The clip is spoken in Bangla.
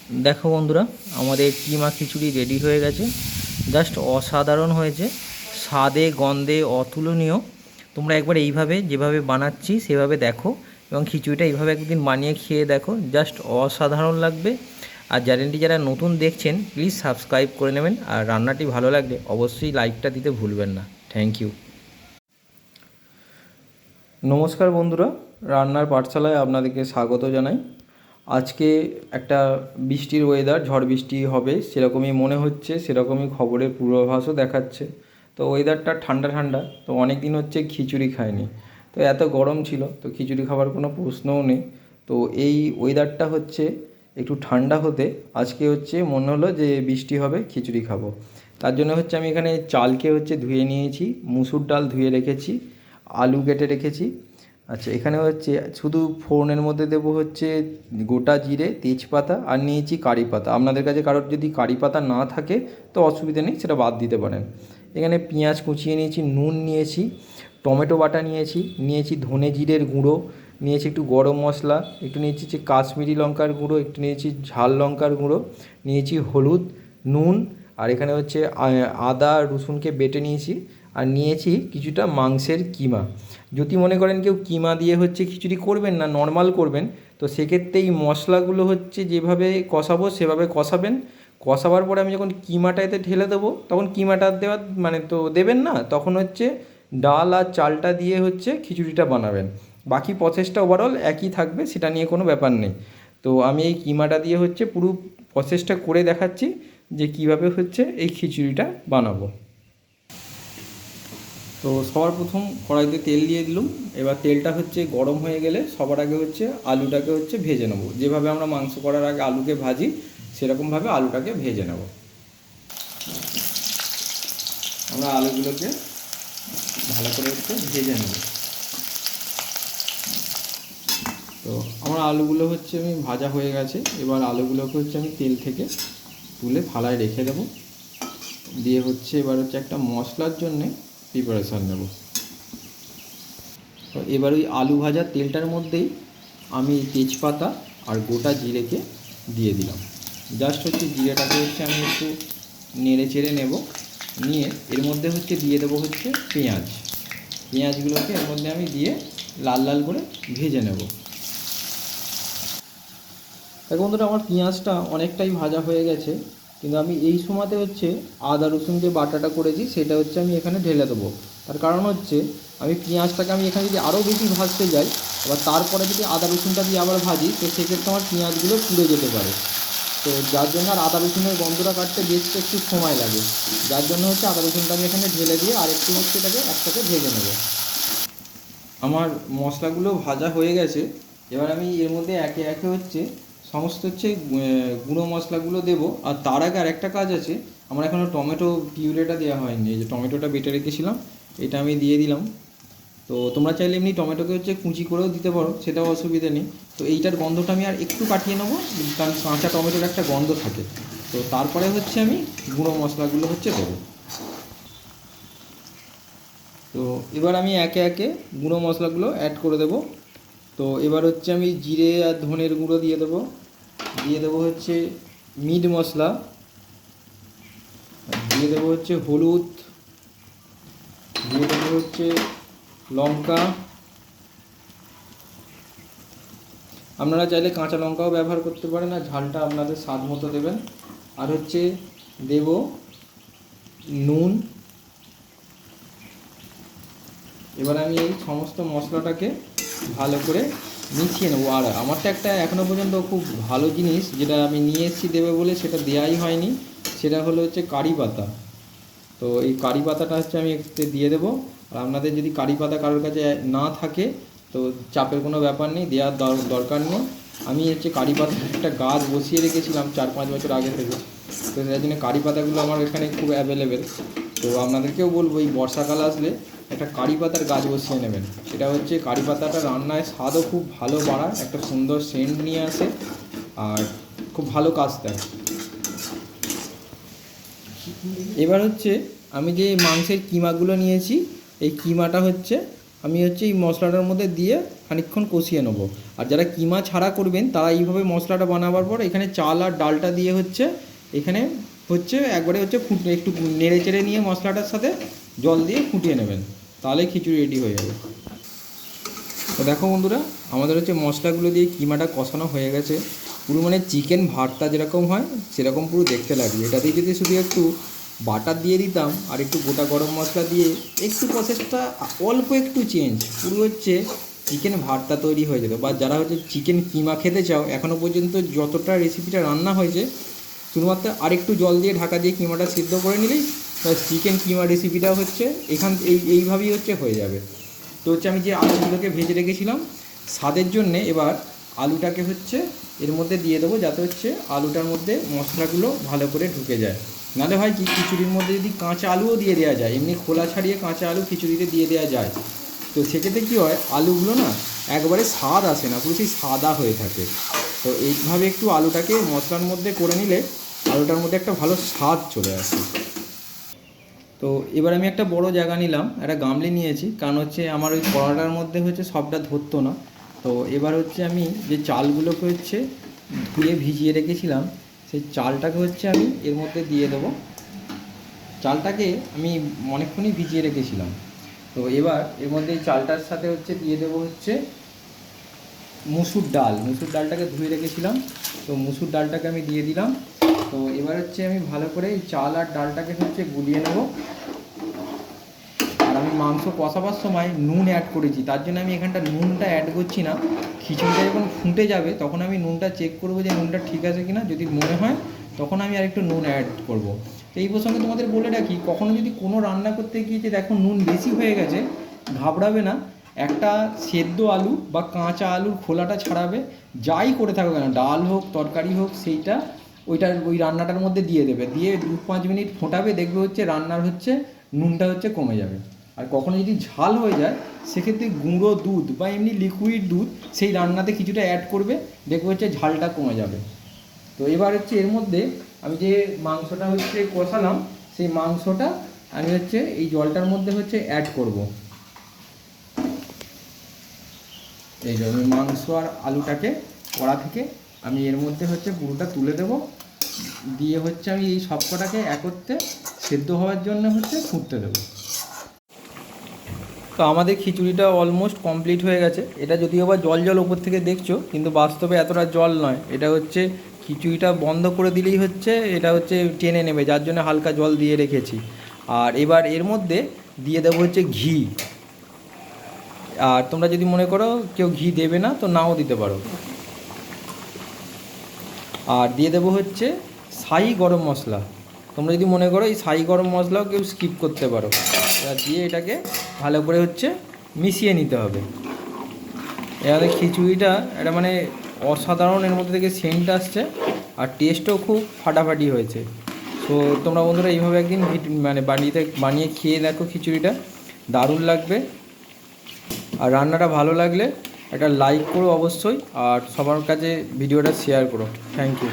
দেখো বন্ধুরা, আমাদের কিমা খিচুড়ি রেডি হয়ে গেছে। জাস্ট অসাধারণ হয়েছে, স্বাদে গন্ধে অতুলনীয়। তোমরা একবার এইভাবে যেভাবে বানাচ্ছি সেভাবে দেখো এবং খিচুড়িটা এইভাবে একদিন বানিয়ে খেয়ে দেখো, জাস্ট অসাধারণ লাগবে। আর চ্যানেলটি যারা নতুন দেখছেন প্লিজ সাবস্ক্রাইব করে নেবেন, আর রান্নাটি ভালো লাগলে অবশ্যই লাইকটা দিতে ভুলবেন না। Thank you. নমস্কার বন্ধুরা, রান্নার পাঠশালায় আপনাদেরকে স্বাগত জানাই। আজকে একটা বৃষ্টির ওয়েদার, ঝড় বৃষ্টি হবে সেরকমই মনে হচ্ছে, সেরকমই খবরের পূর্বাভাসও দেখাচ্ছে। তো ওয়েদারটা ঠান্ডা ঠান্ডা, তো অনেক দিন হচ্ছে খিচুড়ি খায়নি, তো এত গরম ছিল তো খিচুড়ি খাবার কোনো প্রশ্নও নেই। তো এই ওয়েদারটা হচ্ছে একটু ঠান্ডা হতে আজকে হচ্ছে মনে হলো যে বৃষ্টি হবে, খিচুড়ি খাবো। তার জন্য হচ্ছে আমি এখানে চালকে হচ্ছে ধুয়ে নিয়েছি, মুসুর ডাল ধুয়ে রেখেছি, আলু কেটে রেখেছি। আচ্ছা, এখানে হচ্ছে শুধু ফোড়নের মধ্যে দেবো হচ্ছে গোটা জিরে, তেজপাতা, আর নিয়েছি কারি পাতা। আপনাদের কাছে কারোর যদি কারি পাতা না থাকে তো অসুবিধা নেই, সেটা বাদ দিতে পারেন। এখানে পেঁয়াজ কুচিয়ে নিয়েছি, নুন নিয়েছি, টমেটো বাটা নিয়েছি ধনে জিরের গুঁড়ো, নিয়েছি একটু গরম মশলা, একটু নিয়েছি যে কাশ্মীরি লঙ্কার গুঁড়ো, একটু নিয়েছি ঝাল লঙ্কার গুঁড়ো, নিয়েছি হলুদ, নুন, আর এখানে হচ্ছে আদা রসুনকে বেটে নিয়েছি, আর নিয়েছি কিছুটা মাংসের কিমা। যদি মনে করেন কেউ কিমা দিয়ে হচ্ছে খিচুড়ি করবেন না, নর্মাল করবেন, তো সেক্ষেত্রে এই মশলাগুলো হচ্ছে যেভাবে কষাবো সেভাবে কষাবেন। কষাবার পরে আমি যখন কিমাটা এতে ঢেলে দেবো তখন কিমাটা দেওয়ার মানে তো দেবেন না, তখন হচ্ছে ডাল আর চালটা দিয়ে হচ্ছে খিচুড়িটা বানাবেন। বাকি প্রসেসটা ওভারঅল একই থাকবে, সেটা নিয়ে কোনো ব্যাপার নেই। তো আমি এই কিমাটা দিয়ে হচ্ছে পুরো প্রসেসটা করে দেখাচ্ছি যে কীভাবে হচ্ছে এই খিচুড়িটা বানাবো। তো সবার প্রথম কড়াইতে তেল দিয়ে দিলাম। এবার তেলটা হচ্ছে গরম হয়ে গেলে সবার আগে হচ্ছে আলুটাকে হচ্ছে ভেজে নেবো। যেভাবে আমরা মাংস করার আগে আলুকে ভাজি সেরকমভাবে আলুটাকে ভেজে নেব। আমরা আলুগুলোকে ভালো করে হচ্ছে ভেজে নেব। তো আমার আলুগুলো হচ্ছে আমি ভাজা হয়ে গেছে। এবার আলুগুলোকে হচ্ছে আমি তেল থেকে তুলে থালায় রেখে দেবো। দিয়ে হচ্ছে এবার হচ্ছে একটা মশলার জন্যে প্রিপারেশান নেব। তো এবার ওই আলু ভাজার তেলটার মধ্যেই আমি তেজপাতা আর গোটা জিরেকে দিয়ে দিলাম। জাস্ট হচ্ছে জিরেটাকে হচ্ছে আমি একটু নেড়ে চেড়ে নেব। নিয়ে এর মধ্যে হচ্ছে দিয়ে দেবো হচ্ছে পেঁয়াজগুলোকে এর মধ্যে আমি দিয়ে লাল লাল করে ভেজে নেব। দেখো বন্ধুরা, আমার পেঁয়াজটা অনেকটাই ভাজা হয়ে গেছে, কিন্তু আমি এই সময়তে হচ্ছে আদা রসুন যে বাটাটা করেছি সেটা হচ্ছে আমি এখানে ঢেলে দেবো। তার কারণ হচ্ছে আমি পেঁয়াজটাকে আমি এখানে যদি আরও বেশি ভাজতে যাই, আবার তারপরে যদি আদা রসুনটা দিয়ে আবার ভাজি, তো সেক্ষেত্রে আমার পেঁয়াজগুলো পুড়ে যেতে পারে। তো যার জন্য আর আদা রসুনের গন্ধটা কাটতে বেশ একটু সময় লাগে। যার জন্য হচ্ছে আদা রসুনটা আমি এখানে ঢেলে দিয়ে আর একটু হচ্ছে এটাকে একসাথে ভেজে নেব। আমার মশলাগুলো ভাজা হয়ে গেছে। এবার আমি এর মধ্যে একে একে হচ্ছে সমস্ত হচ্ছে গুঁড়ো মশলাগুলো দেবো। আর তার আগে আর একটা কাজ আছে, আমার এখনও টমেটো পিউরেটা দেওয়া হয়নি। এই যে টমেটোটা বেটে রেখেছিলাম, এটা আমি দিয়ে দিলাম। তো তোমরা চাইলে এমনি টমেটোকে হচ্ছে কুচি করেও দিতে পারো, সেটাও অসুবিধা নেই। তো এইটার গন্ধটা আমি আর একটু কাটিয়ে নেবো, কারণ কাঁচা টমেটোর একটা গন্ধ থাকে। তো তারপরে হচ্ছে আমি গুঁড়ো মশলাগুলো হচ্ছে দেবো। তো এবার আমি একে একে গুঁড়ো মশলাগুলো অ্যাড করে দেবো। তো এবার হচ্ছে আমি জিরে আর ধনের গুঁড়ো দিয়ে দেবো হচ্ছে মিট মশলা, দিয়ে দেবো হচ্ছে হলুদ, দিয়ে দেবো হচ্ছে লঙ্কা। আপনারা চাইলে কাঁচা লঙ্কাও ব্যবহার করতে পারেন, আর ঝালটা আপনাদের স্বাদ মতো দেবেন। আর হচ্ছে দেব নুন। এবার আমি এই সমস্ত মশলাটাকে ভালো করে মিশিয়ে নেবো। আর আমারটা একটা এখনও পর্যন্ত খুব ভালো জিনিস যেটা আমি নিয়ে এসেছি দেবে বলে সেটা দেওয়াই হয়নি, সেটা হলো হচ্ছে কারি পাতা। তো এই কারি পাতাটা হচ্ছে আমি একটু দিয়ে দেবো। আর আপনাদের যদি কারি পাতা কারোর কাছে না থাকে তো চাপের কোনো ব্যাপার নেই, দেওয়ার দরকার নেই। আমি হচ্ছে কারি পাতার একটা গাছ বসিয়ে রেখেছিলাম 4-5 বছর আগে থেকে, তো সেই জন্য কারি পাতাগুলো আমার এখানে খুব অ্যাভেলেবেল। তো আপনাদেরকেও বলবো এই বর্ষাকাল আসলে একটা কারি পাতার গাছ বসিয়ে নেবেন। সেটা হচ্ছে কারি পাতাটা রান্নায় স্বাদও খুব ভালো বাড়ায়, একটা সুন্দর সেন্ট নিয়ে আসে, আর খুব ভালো কাজ দেয়। এবার হচ্ছে আমি যে মাংসের কিমাগুলো নিয়েছি, এই কিমাটা হচ্ছে আমি হচ্ছে এই মশলাটার মধ্যে দিয়ে খানিকক্ষণ কষিয়ে নেবো। আর যারা কিমা ছাড়া করবেন তারা এইভাবে মশলাটা বানাবার পর এখানে চাল আর ডালটা দিয়ে এখানে একবারে একটু নেড়ে চেড়ে নিয়ে মশলাটার সাথে জল দিয়ে ফুটিয়ে নেবেন, তাহলে খিচুড়ি রেডি হয়ে যাবে। তো দেখো বন্ধুরা, আমাদের মশলাগুলো দিয়ে কিমাটা কষানো হয়ে গেছে, পুরো মানে চিকেন ভর্তা যেরকম হয় সেরকম পুরো দেখতে লাগবে। এটাতে যদি শুধু একটু বাটার দিয়ে দিতাম আর একটু গোটা গরম মশলা দিয়ে একটু প্রসেসটা অল্প একটু চেঞ্জ, পুরো চিকেন ভর্তা তৈরি হয়ে যেত। বা যারা চিকেন কিমা খেতে চাও, এখনও পর্যন্ত যতটা রেসিপিটা রান্না হয়েছে শুধুমাত্র আরেকটু জল দিয়ে ঢাকা দিয়ে কিমাটা সিদ্ধ করে নিলেই চিকেন কিমা রেসিপিটা এইভাবেই হয়ে যাবে। তো আমি যে আলুগুলোকে ভেজে রেখেছিলাম স্বাদের জন্যে, এবার আলুটাকে এর মধ্যে দিয়ে দেবো, যাতে আলুটার মধ্যে মশলাগুলো ভালো করে ঢুকে যায়। নাহলে হয় কি, খিচুড়ির মধ্যে যদি কাঁচা আলুও দিয়ে দেওয়া যায়, এমনি খোলা ছাড়িয়ে কাঁচা আলু খিচুড়িতে দিয়ে দেওয়া যায়, তো সেক্ষেত্রে কী হয়, আলুগুলো না একবারে স্বাদ আসে না, পুরো সেই সাদা হয়ে থাকে। তো এইভাবে একটু আলুটাকে মশলার মধ্যে করে নিলে আলুটার মধ্যে একটা ভালো স্বাদ চলে আসে। তো এবার আমি একটা বড় জায়গা নিলাম, একটা গামলি নিয়েছি, কারণ আমার ওই কড়াটার মধ্যে সবটা ধরতো না। তো এবার আমি যে চালগুলোকে ধুয়ে ভিজিয়ে রেখেছিলাম, সেই চালটাকে আমি এর মধ্যে দিয়ে দেবো। চালটাকে আমি অনেকক্ষণই ভিজিয়ে রেখেছিলাম। তো এবার এর মধ্যে এই চালটার সাথে দিয়ে দেবো মুসুর ডালটাকে ধুয়ে রেখেছিলাম, তো মুসুর ডালটাকে আমি দিয়ে দিলাম। তো এবার আমি ভালো করে এই চাল আর ডালটাকে গুলিয়ে নেব। আর আমি মাংস কষাবার সময় নুন অ্যাড করেছি, তার জন্য আমি এখানটা নুনটা অ্যাড করছি না। খিচুড়িটা যখন ফুটে যাবে তখন আমি নুনটা চেক করবো যে নুনটা ঠিক আছে কিনা, যদি মনে হয় তখন আমি আরেকটু নুন অ্যাড করব। তো এই প্রসঙ্গে তোমাদের বলে রাখি, কখনো যদি কোনো রান্না করতে গিয়ে যে দেখো নুন বেশি হয়ে গেছে, ঘাবড়াবে না। একটা সেদ্ধ আলু বা কাঁচা আলুর খোলাটা ছাড়াবে, যাই করে থাকো কেন, ডাল হোক তরকারি হোক, ওই রান্নাটার মধ্যে দিয়ে দেবে, দিয়ে 2-5 মিনিট ফোটাবে, দেখবে রান্নার নুনটা কমে যাবে। আর কখনো যদি ঝাল হয়ে যায়, সেক্ষেত্রে গুঁড়ো দুধ বা এমনি লিকুইড দুধ সেই রান্নাতে কিছুটা অ্যাড করবে, দেখবে ঝালটা কমে যাবে। তো এবার এর মধ্যে আমি যে মাংসটা কষালাম, সেই মাংসটা আমি এই জলটার মধ্যে অ্যাড করব। এই যে আমি মাংস আর আলুটাকে কড়া থেকে আমি এর মধ্যে পুরোটা তুলে দেব, দিয়ে আমি এই সবকটাকে একত্রে সেদ্ধ হওয়ার জন্য ফুটতে দেবো। তো আমাদের খিচুড়িটা অলমোস্ট কমপ্লিট হয়ে গেছে। এটা যদিও বা জল জল ওপর থেকে দেখছো, কিন্তু বাস্তবে এতটা জল নয়। এটা খিচুড়িটা বন্ধ করে দিলেই এটা টেনে নেবে, যার জন্য হালকা জল দিয়ে রেখেছি। আর এবার এর মধ্যে দিয়ে দেবো ঘি। আর তোমরা যদি মনে করো কেউ ঘি দেবে না, তো নাও দিতে পারো। আর দিয়ে দেবো শাহি গরম মশলা। তোমরা যদি মনে করো এই শাহি গরম মশলাও কেউ স্কিপ করতে পারো। এবার দিয়ে এটাকে ভালো করে মিশিয়ে নিতে হবে। এখানে খিচুড়িটা এটা মানে অসাধারণ, এর মধ্যে থেকে সেন্ট আসছে, আর টেস্টও খুব ফাটাফাটি হয়েছে। তো তোমরা বন্ধুরা এইভাবে একদিন বানিয়ে খেয়ে দেখো, খিচুড়িটা দারুণ লাগবে। আর রান্নাটা ভালো লাগলে একটা লাইক করো অবশ্যই, আর সবার কাছে ভিডিওটা শেয়ার করো। Thank you.